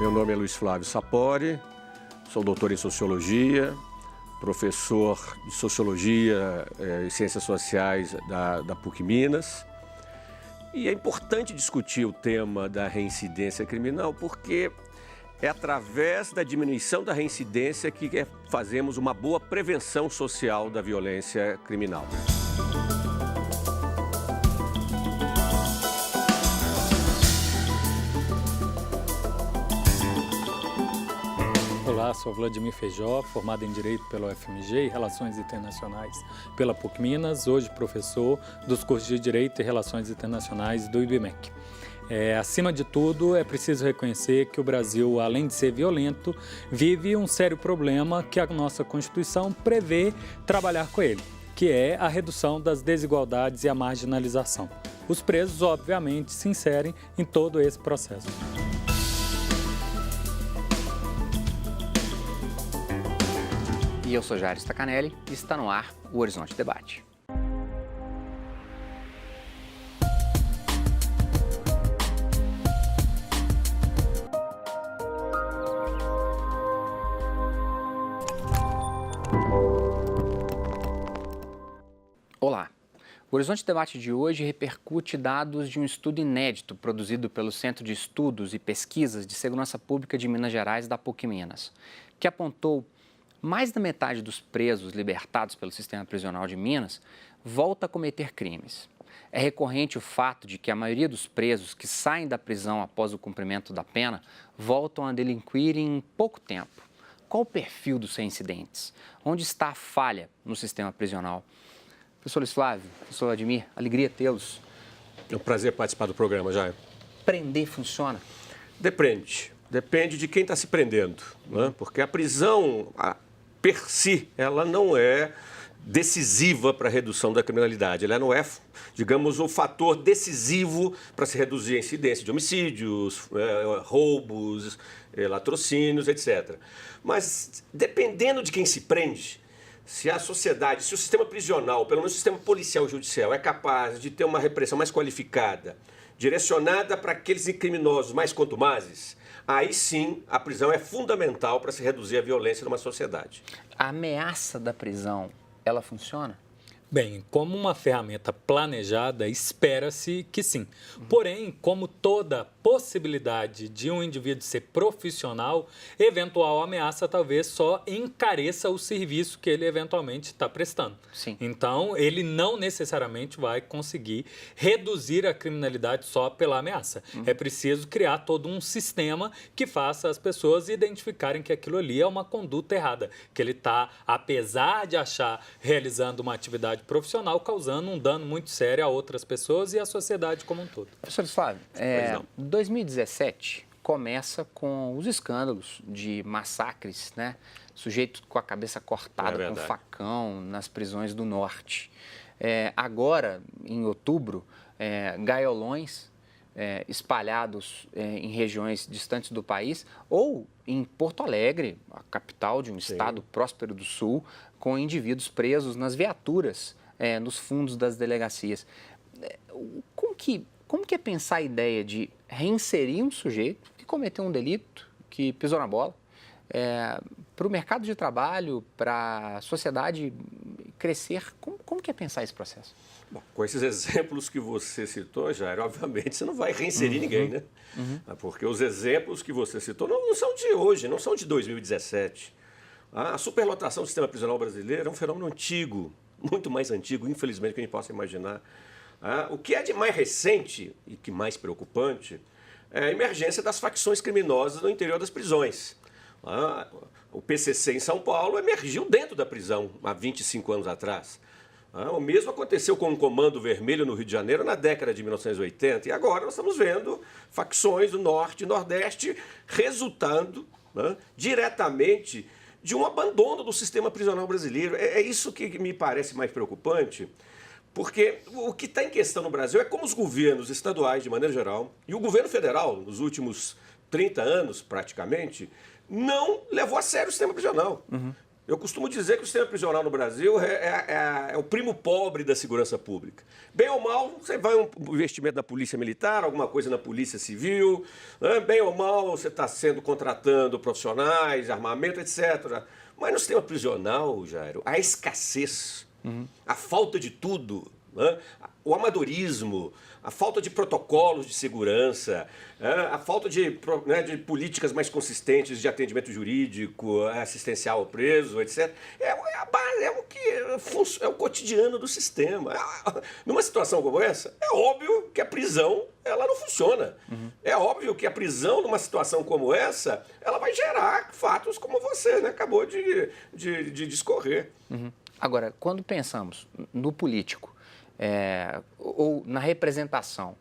Meu nome é Luiz Flávio Sapori, sou doutor em Sociologia, professor de Sociologia e Ciências Sociais da PUC Minas. E é importante discutir o tema da reincidência criminal porque é através da diminuição da reincidência que fazemos uma boa prevenção social da violência criminal. Olá, sou Vladimir Feijó, formado em Direito pela UFMG e Relações Internacionais pela PUC Minas, hoje professor dos cursos de Direito e Relações Internacionais do IBMEC. Acima de tudo, é preciso reconhecer que o Brasil, além de ser violento, vive um sério problema que a nossa Constituição prevê trabalhar com ele, que é a redução das desigualdades e a marginalização. Os presos, obviamente, se inserem em todo esse processo. E eu sou Jairo Stacanelli e está no ar o Horizonte Debate. Olá! O Horizonte Debate de hoje repercute dados de um estudo inédito produzido pelo Centro de Estudos e Pesquisas de Segurança Pública de Minas Gerais da PUC Minas, que apontou mais da metade dos presos libertados pelo sistema prisional de Minas volta a cometer crimes. É recorrente o fato de que a maioria dos presos que saem da prisão após o cumprimento da pena voltam a delinquir em pouco tempo. Qual o perfil dos reincidentes? Onde está a falha no sistema prisional? Professor Luiz Flávio, professor Vladimir, alegria tê-los. É um prazer participar do programa, Jair. Prender funciona? Depende de quem está se prendendo, né? Porque a prisão, per si, ela não é decisiva para a redução da criminalidade. Ela não é, digamos, o fator decisivo para se reduzir a incidência de homicídios, roubos, latrocínios, etc. Mas, dependendo de quem se prende, se a sociedade, se o sistema prisional, pelo menos o sistema policial e judicial, é capaz de ter uma repressão mais qualificada, direcionada para aqueles criminosos mais contumazes, aí sim a prisão é fundamental para se reduzir a violência numa sociedade. A ameaça da prisão, ela funciona? Bem, como uma ferramenta planejada, espera-se que sim. Porém, como toda possibilidade de um indivíduo ser profissional, eventual ameaça talvez só encareça o serviço que ele eventualmente está prestando. Sim. Então, ele não necessariamente vai conseguir reduzir a criminalidade só pela ameaça. É preciso criar todo um sistema que faça as pessoas identificarem que aquilo ali é uma conduta errada, que ele está, apesar de achar realizando uma atividade profissional, causando um dano muito sério a outras pessoas e à sociedade como um todo. Professor Flávio, 2017 começa com os escândalos de massacres, né? Sujeitos com a cabeça cortada, com facão nas prisões do norte. Agora, em outubro, gaiolões espalhados em regiões distantes do país ou em Porto Alegre, a capital de um estado próspero do sul, com indivíduos presos nas viaturas, nos fundos das delegacias. Como que é pensar a ideia de reinserir um sujeito que cometeu um delito, que pisou na bola, para o mercado de trabalho, para a sociedade crescer? Como que é pensar esse processo? Bom, com esses exemplos que você citou, Jair, obviamente você não vai reinserir ninguém, né? Porque os exemplos que você citou não são de hoje, não são de 2017. A superlotação do sistema prisional brasileiro é um fenômeno antigo, muito mais antigo, infelizmente, que a gente possa imaginar. O que é de mais recente e que mais preocupante é a emergência das facções criminosas no interior das prisões. O PCC em São Paulo emergiu dentro da prisão há 25 anos atrás. O mesmo aconteceu com o Comando Vermelho no Rio de Janeiro na década de 1980. E agora nós estamos vendo facções do Norte e Nordeste resultando diretamente de um abandono do sistema prisional brasileiro. É isso que me parece mais preocupante, porque o que está em questão no Brasil é como os governos estaduais, de maneira geral, e o governo federal, nos últimos 30 anos, praticamente, não levou a sério o sistema prisional. Eu costumo dizer que o sistema prisional no Brasil é o primo pobre da segurança pública. Bem ou mal, você vai um investimento na polícia militar, alguma coisa na polícia civil, né? Bem ou mal, você está contratando profissionais, armamento, etc. Mas no sistema prisional, Jairo, a escassez, a falta de tudo, né? O amadorismo, a falta de protocolos de segurança, a falta de políticas mais consistentes de atendimento jurídico, assistencial ao preso, etc. É o cotidiano do sistema. Numa situação como essa, é óbvio que a prisão ela não funciona. É óbvio que a prisão, numa situação como essa, ela vai gerar fatos como você, né, acabou de discorrer. Agora, quando pensamos no político, ou na representação,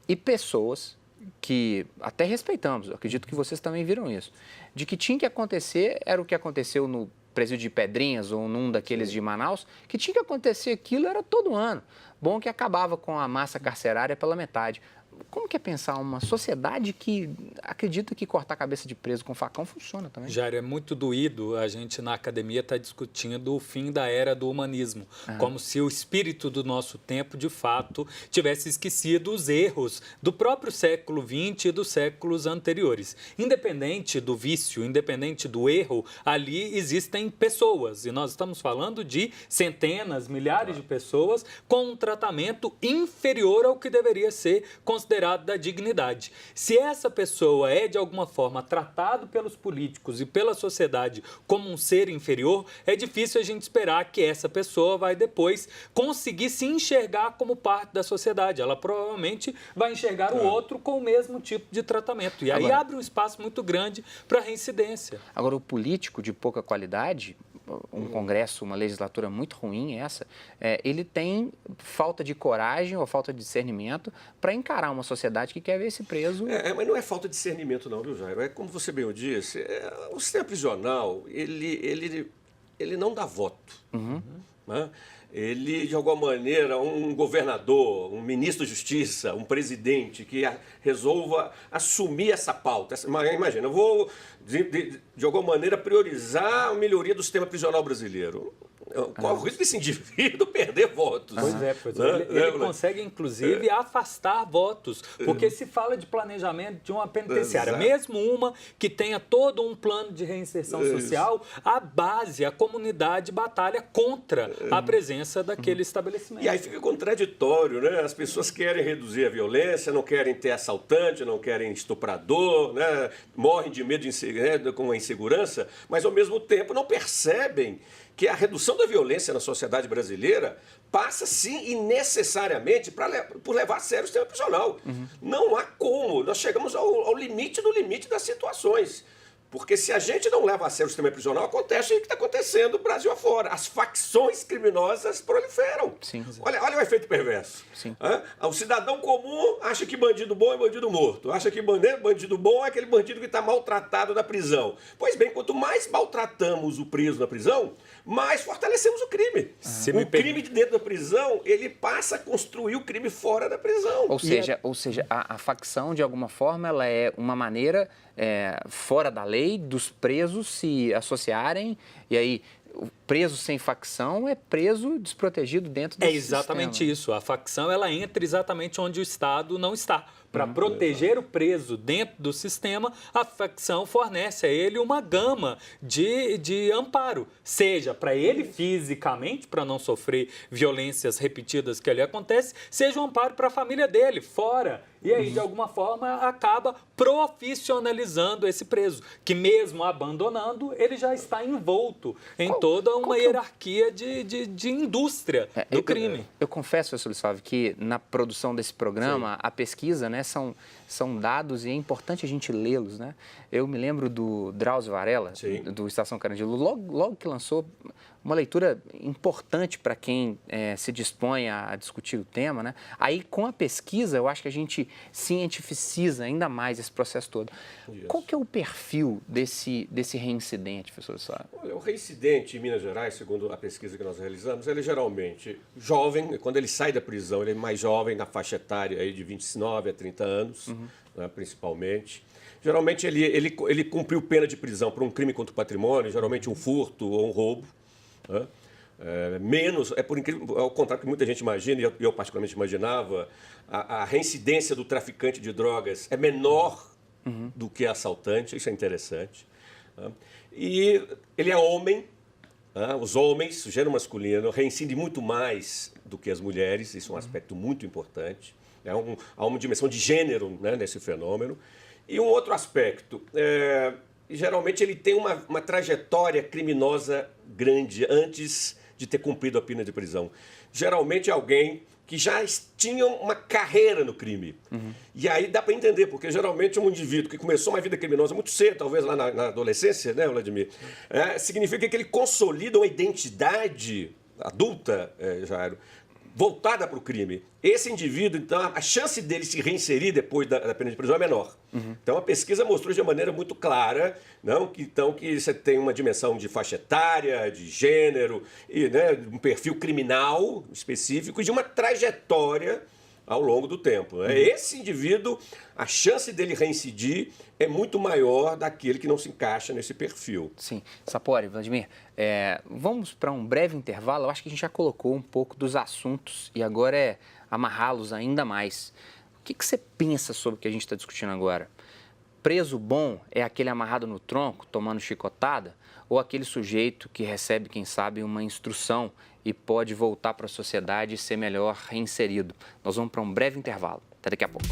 e pessoas que até respeitamos, acredito que vocês também viram isso, de que tinha que acontecer, era o que aconteceu no presídio de Pedrinhas ou num daqueles de Manaus, que tinha que acontecer aquilo, era todo ano. Bom que acabava com a massa carcerária pela metade. Como que é pensar uma sociedade que acredita que cortar a cabeça de preso com facão funciona também? Jairo, é muito doído a gente na academia estar discutindo o fim da era do humanismo, como se o espírito do nosso tempo, de fato, tivesse esquecido os erros do próprio século XX e dos séculos anteriores. Independente do vício, independente do erro, ali existem pessoas, e nós estamos falando de centenas, milhares de pessoas com um tratamento inferior ao que deveria ser considerado da dignidade. Se essa pessoa é, de alguma forma, tratado pelos políticos e pela sociedade como um ser inferior, é difícil a gente esperar que essa pessoa vai depois conseguir se enxergar como parte da sociedade. Ela provavelmente vai enxergar o outro com o mesmo tipo de tratamento. E aí abre um espaço muito grande para reincidência. Agora, o político de pouca qualidade, um congresso, uma legislatura muito ruim essa, ele tem falta de coragem ou falta de discernimento para encarar uma sociedade que quer ver esse preso. Mas não é falta de discernimento não, viu, Jairo? É como você bem o disse, o sistema prisional, ele não dá voto. Né? Ele, de alguma maneira, um governador, um ministro da Justiça, um presidente que resolva assumir essa pauta. Imagina, eu vou, de alguma maneira, priorizar a melhoria do sistema prisional brasileiro. Qual o risco desse indivíduo perder votos? Pois é. Ele consegue, inclusive, afastar votos, porque se fala de planejamento de uma penitenciária, mesmo uma que tenha todo um plano de reinserção social, a base, a comunidade batalha contra a presença daquele estabelecimento. E aí fica contraditório, né? As pessoas querem reduzir a violência, não querem ter assaltante, não querem estuprador, né? Morrem de medo com a insegurança, mas, ao mesmo tempo, não percebem que a redução da violência na sociedade brasileira passa, sim, e necessariamente por levar a sério o sistema prisional. Não há como. Nós chegamos ao limite do limite das situações. Porque se a gente não leva a sério o sistema prisional, acontece o que está acontecendo no Brasil afora. As facções criminosas proliferam. Sim. Olha o efeito perverso. Sim. O cidadão comum acha que bandido bom é bandido morto. Acha que bandido bom é aquele bandido que está maltratado na prisão. Pois bem, quanto mais maltratamos o preso na prisão, mais fortalecemos o crime. Crime de dentro da prisão, ele passa a construir o crime fora da prisão. Ou seja, a facção, de alguma forma, ela é uma maneira fora da lei dos presos se associarem, e aí o preso sem facção é preso desprotegido dentro do sistema. É exatamente isso. A facção, ela entra exatamente onde o Estado não está. Para proteger o preso dentro do sistema, a facção fornece a ele uma gama de amparo, seja para ele fisicamente, para não sofrer violências repetidas que ali acontecem, seja um amparo para a família dele, fora. E aí, de alguma forma, acaba profissionalizando esse preso, que mesmo abandonando, ele já está envolto em toda uma hierarquia de indústria do crime. Eu confesso, professor Luiz Flávio, que na produção desse programa, a pesquisa, né, são dados e é importante a gente lê-los, né? Eu me lembro do Drauzio Varela, do Estação Carandiru, logo que lançou, uma leitura importante para quem se dispõe a discutir o tema, né? Aí, com a pesquisa, eu acho que a gente cientificiza ainda mais esse processo todo. Isso. Qual que é o perfil desse reincidente, professor Sá? O reincidente em Minas Gerais, segundo a pesquisa que nós realizamos, ele é geralmente jovem. Quando ele sai da prisão, ele é mais jovem, na faixa etária aí de 29 a 30 anos, né, principalmente. Geralmente ele cumpriu pena de prisão por um crime contra o patrimônio, geralmente um furto ou um roubo. Né? Por incrível, ao contrário do que muita gente imagina, e eu particularmente imaginava, a reincidência do traficante de drogas é menor do que assaltante, isso é interessante. Né? E ele é homem, né? Os homens, o gênero masculino, reincidem muito mais do que as mulheres, isso é um aspecto muito importante. Há uma dimensão de gênero, né, nesse fenômeno. E um outro aspecto, geralmente ele tem uma trajetória criminosa grande antes de ter cumprido a pena de prisão. Geralmente é alguém que já tinha uma carreira no crime. E aí dá para entender, porque geralmente um indivíduo que começou uma vida criminosa muito cedo, talvez lá na adolescência, né, Vladimir, significa que ele consolida uma identidade adulta, Jairo, voltada para o crime. Esse indivíduo, então, a chance dele se reinserir depois da pena de prisão é menor. Então, a pesquisa mostrou de maneira muito clara, não, que você tem uma dimensão de faixa etária, de gênero, e, né, um perfil criminal específico e de uma trajetória ao longo do tempo. Esse indivíduo, a chance dele reincidir é muito maior daquele que não se encaixa nesse perfil. Sim. Sapori, Vladimir, vamos para um breve intervalo. Eu acho que a gente já colocou um pouco dos assuntos e agora é amarrá-los ainda mais. O que você pensa sobre o que a gente está discutindo agora? Preso bom é aquele amarrado no tronco, tomando chicotada? Ou aquele sujeito que recebe, quem sabe, uma instrução e pode voltar para a sociedade e ser melhor reinserido? Nós vamos para um breve intervalo. Até daqui a pouco.